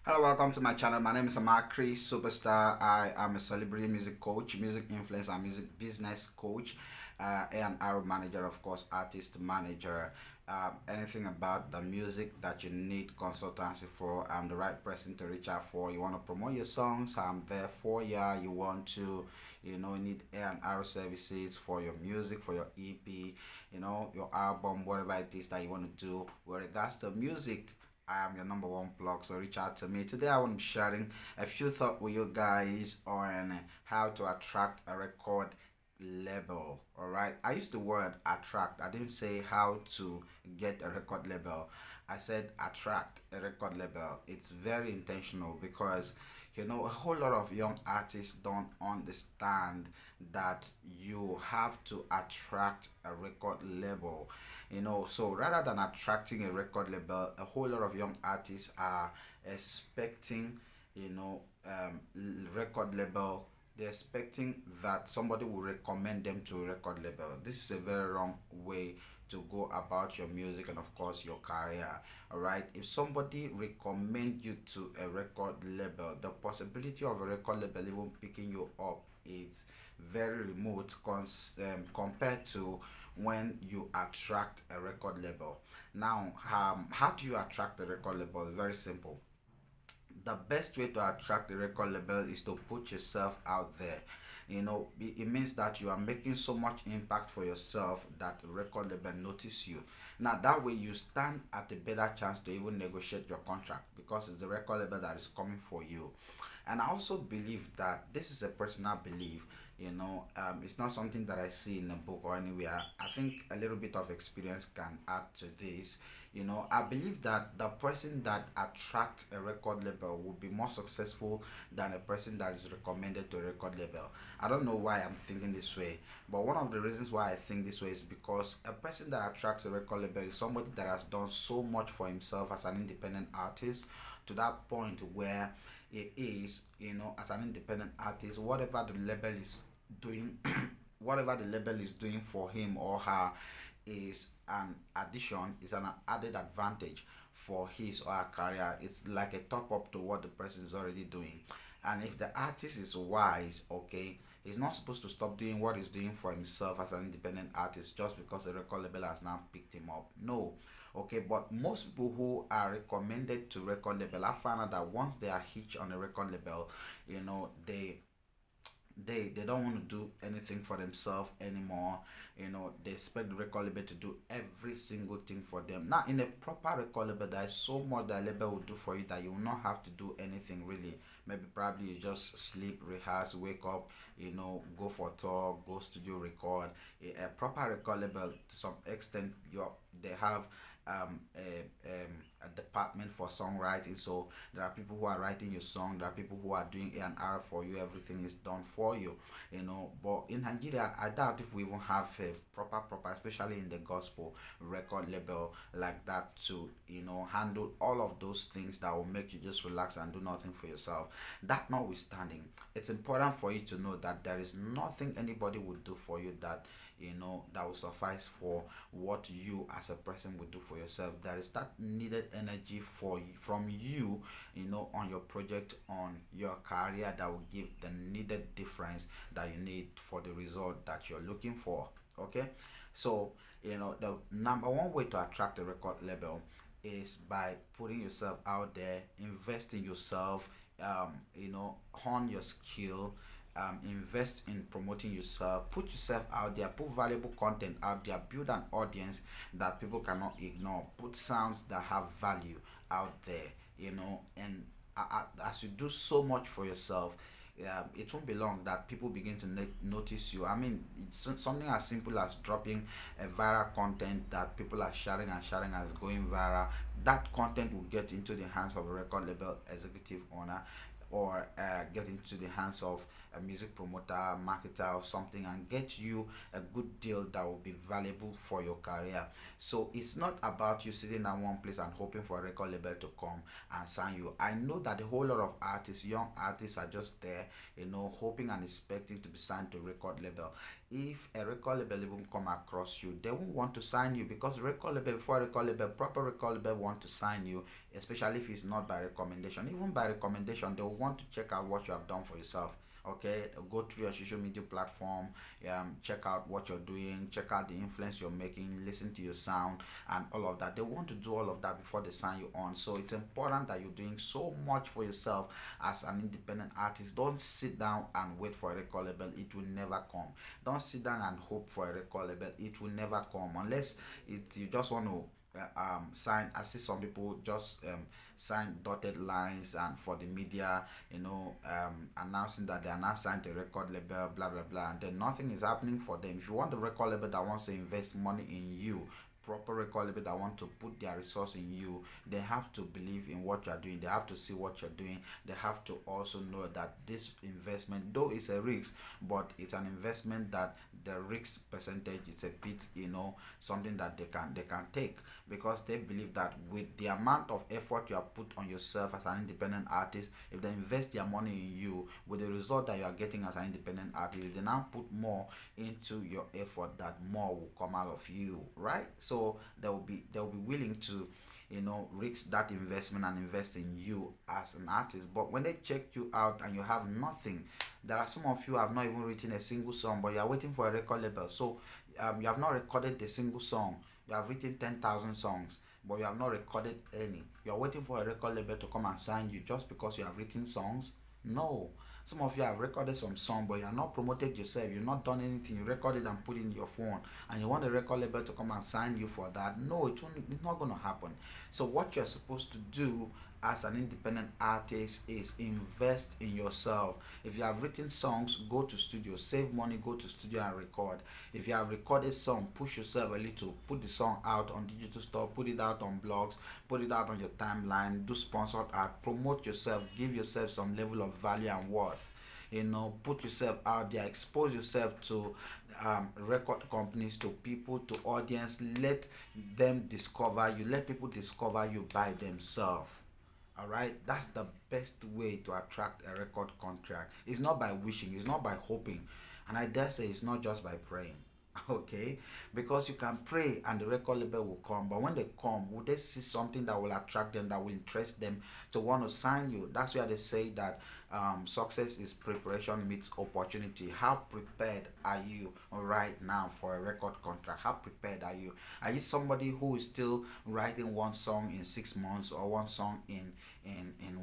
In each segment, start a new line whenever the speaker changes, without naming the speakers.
Hello, welcome to my channel. My name is Amakri Superstar. I am a celebrity music coach, music influencer, and music business coach, and R manager, of course, artist manager. Anything about the music that you need consultancy for, I'm the right person to reach out for. You want to promote your songs, I'm there for you. You want to, need A&R services for your music, for your EP, your album, whatever it is that you want to do. With regards to music, I am your number one plug, so reach out to me. Today I want to be sharing a few thoughts with you guys on how to attract a record label. Alright. I used the word attract. I didn't say how to get a record label. I said attract a record label. It's very intentional because a whole lot of young artists don't understand that you have to attract a record label. So rather than attracting a record label, a whole lot of young artists are expecting record label. They're expecting that somebody will recommend them to a record label. This is a very wrong way to go about your music and of course your career. All right, if somebody recommend you to a record label, the possibility of a record label even picking you up is very remote compared to when you attract a record label. Now, how do you attract a record label? It's very simple. The best way to attract a record label is to put yourself out there. It means that you are making so much impact for yourself that the record label notice you. Now that way you stand at a better chance to even negotiate your contract because it's the record label that is coming for you. And I also believe that this is a personal belief. It's not something that I see in a book or anywhere. I think a little bit of experience can add to this. I believe that the person that attracts a record label will be more successful than a person that is recommended to a record label. I don't know why I'm thinking this way, but one of the reasons why I think this way is because a person that attracts a record label is somebody that has done so much for himself as an independent artist to that point where it is, as an independent artist, whatever the label is doing, whatever the label is doing for him or her is an addition, is an added advantage for his or her career. It's like a top up to what the person is already doing. And if the artist is wise, okay, he's not supposed to stop doing what he's doing for himself as an independent artist just because the record label has now picked him up. No. Okay, but most people who are recommended to record label, I found out that once they are hitched on a record label, they don't want to do anything for themselves anymore. They expect the record label to do every single thing for them. Now in a proper record label, there is so much that label will do for you that you will not have to do anything really. Maybe probably you just sleep, rehearse, wake up, go for tour, go studio record. A proper record label, to some extent, they have a department for songwriting. So there are people who are writing your song, there are people who are doing A&R for you, everything is done for you. But in Nigeria, I doubt if we even have a proper, especially in the gospel record label like that to handle all of those things that will make you just relax and do nothing for yourself. That notwithstanding, it's important for you to know that there is nothing anybody would do for you that will suffice for what you as a person would do for yourself. There is that needed energy from you, on your project, on your career, that will give the needed difference that you need for the result that you're looking for. Okay, so the number one way to attract a record label is by putting yourself out there, invest in yourself, hone your skill, invest in promoting yourself, put yourself out there, put valuable content out there, build an audience that people cannot ignore, put sounds that have value out there, and as you do so much for yourself, it won't be long that people begin to notice you. I mean, it's something as simple as dropping a viral content that people are sharing and sharing as going viral. That content will get into the hands of a record label executive owner, or get into the hands of a music promoter, marketer, or something, and get you a good deal that will be valuable for your career. So it's not about you sitting at one place and hoping for a record label to come and sign you. I know that a whole lot of artists, young artists, are just there, hoping and expecting to be signed to a record label. if a record label even come across you, they won't want to sign you, because record label, before record label, proper record label want to sign you, especially if it's not by recommendation. Even by recommendation, they will want to check out what you have done for yourself. Okay, go through your social media platform, check out what you're doing, check out the influence you're making, listen to your sound and all of that. They want to do all of that before they sign you on. So it's important that you're doing so much for yourself as an independent artist. Don't sit down and wait for a record label, it will never come. Don't sit down and hope for a record label, it will never come, unless you just want to sign. I see some people just sign dotted lines and for the media, announcing that they are now signed to a record label, blah blah blah, and then nothing is happening for them. If you want a record label that wants to invest money in you, proper record label that want to put their resource in you, they have to believe in what you're doing, they have to see what you're doing, they have to also know that this investment, though it's a risk, but it's an investment that the risk percentage is a bit, something that they can take, because they believe that with the amount of effort you have put on yourself as an independent artist, if they invest their money in you, with the result that you are getting as an independent artist, if they now put more into your effort, that more will come out of you, right? So they'll be willing to risk that investment and invest in you as an artist. But when they check you out and you have nothing, there are some of you have not even written a single song, but you are waiting for a record label. So you have not recorded a single song. You have written 10,000 songs, but you have not recorded any. You are waiting for a record label to come and sign you just because you have written songs. No. Some of you have recorded some song, but you have not promoted yourself. You've not done anything. You recorded and put it in your phone, and you want a record label to come and sign you for that. No, it's not going to happen. So what you're supposed to do as an independent artist is invest in yourself. If you have written songs, go to studio, save money, go to studio and record. If you have recorded song, push yourself a little, put the song out on digital store, put it out on blogs, put it out on your timeline, do sponsored art, promote yourself, give yourself some level of value and worth. Put yourself out there, expose yourself to record companies, to people, to audience. Let them discover you, let people discover you by themselves. All right, that's the best way to attract a record contract. It's not by wishing, it's not by hoping, and I dare say it's not just by praying. Okay, because you can pray and the record label will come, but when they come, will they see something that will attract them, that will interest them to want to sign you? That's why they say that success is preparation meets opportunity. How prepared are you right now for a record contract? How prepared are you? Are you somebody who is still writing one song in 6 months, or one song in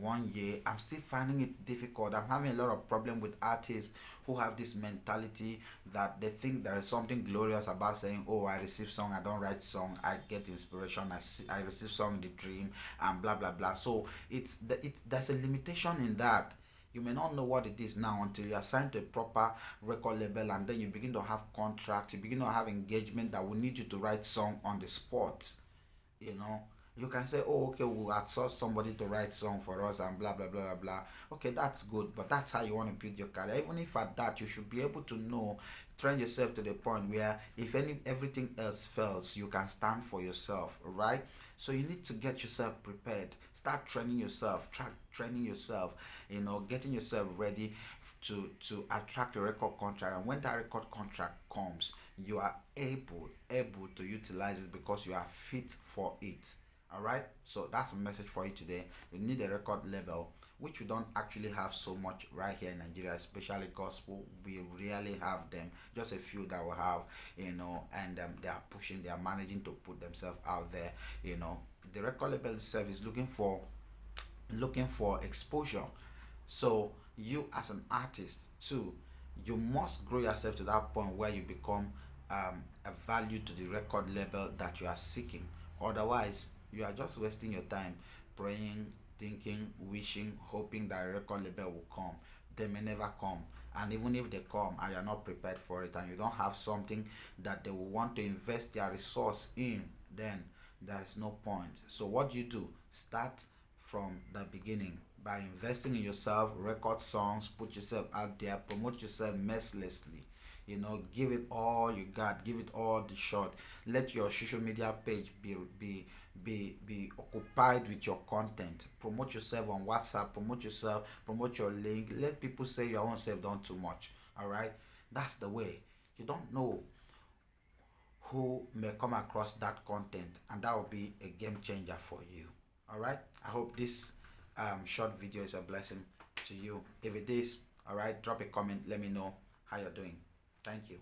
1 year? I'm still finding it difficult. I'm having a lot of problem with artists who have this mentality that they think there is something glorious about saying, "Oh, I receive song, I don't write song, I get inspiration, I receive song in the dream, and blah blah blah." So there's a limitation in that. You may not know what it is now until you are signed to a proper record label, and then you begin to have contracts, you begin to have engagement that will need you to write song on the spot. you know you can say, "Oh, okay, we'll outsource somebody to write song for us and blah blah blah blah blah." Okay, that's good, but that's how you want to build your career. Even if at that, you should be able to know, train yourself to the point where if everything else fails, you can stand for yourself, right? So you need to get yourself prepared, start training yourself, training yourself, getting yourself ready to attract a record contract. And when that record contract comes, you are able to utilize it because you are fit for it. All right, so that's a message for you today. You need a record label, which we don't actually have so much right here in Nigeria, especially gospel. We rarely have them, just a few that we have, and they are pushing, they are managing to put themselves out there. The record label itself is looking for exposure. So you as an artist too, you must grow yourself to that point where you become a value to the record label that you are seeking. Otherwise, you are just wasting your time praying, thinking, wishing, hoping that a record label will come. They may never come. And even if they come and you're not prepared for it, and you don't have something that they will want to invest their resource in, then there is no point. So what do? Start from the beginning by investing in yourself, record songs, put yourself out there, promote yourself mercilessly. Give it all you got, give it all the shot. Let your social media page be occupied with your content. Promote yourself on WhatsApp, promote yourself, promote your link. Let people say your own self done too much. All right, that's the way. You don't know who may come across that content, and that will be a game changer for you. All right, I hope this short video is a blessing to you. If it is, all right, drop a comment, let me know how you're doing. Thank you.